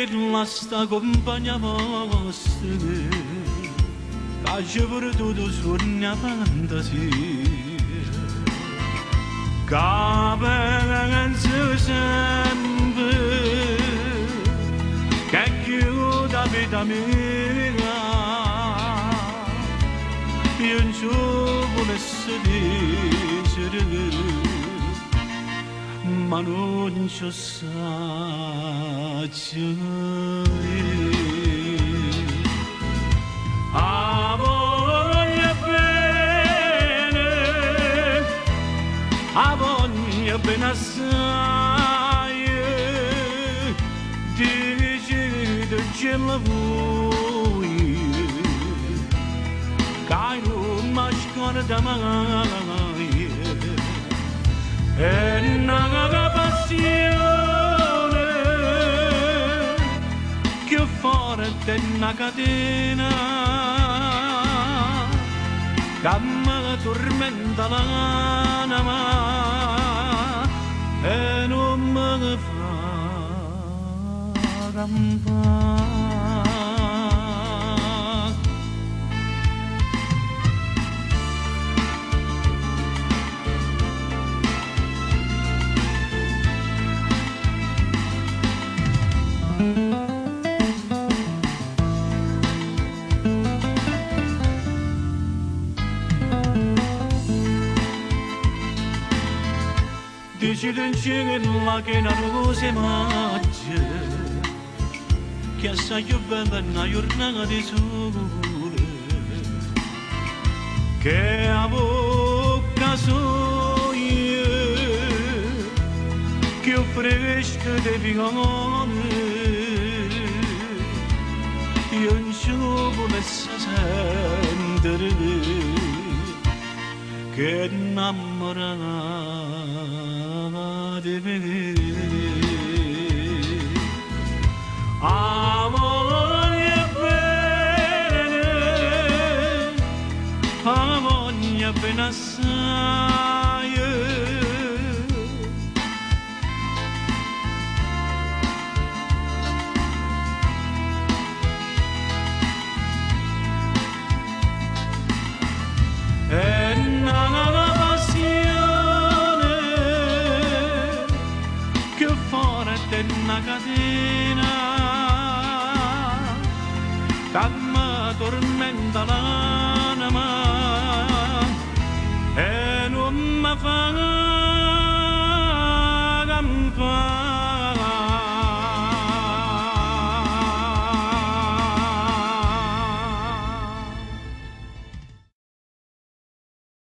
che la sta accompagnavasti lascia perduto sogna fantasia che pensa sempre che chiuda vita mia io non ci volessi dire ma non ci saggio a voglia bene assai dici che ce la vuoi che non mi scorda mai e una passione che forte una catena che mi tormenta l'anima e non mi fa campare. Dici la che una rosa maggia che assai più bella è una giornata di sole che a bocca soia che fresca di vigore io non ci volessi sentire che innamorata di me amore bene assai e una passione che forte una catena che mi tormenta la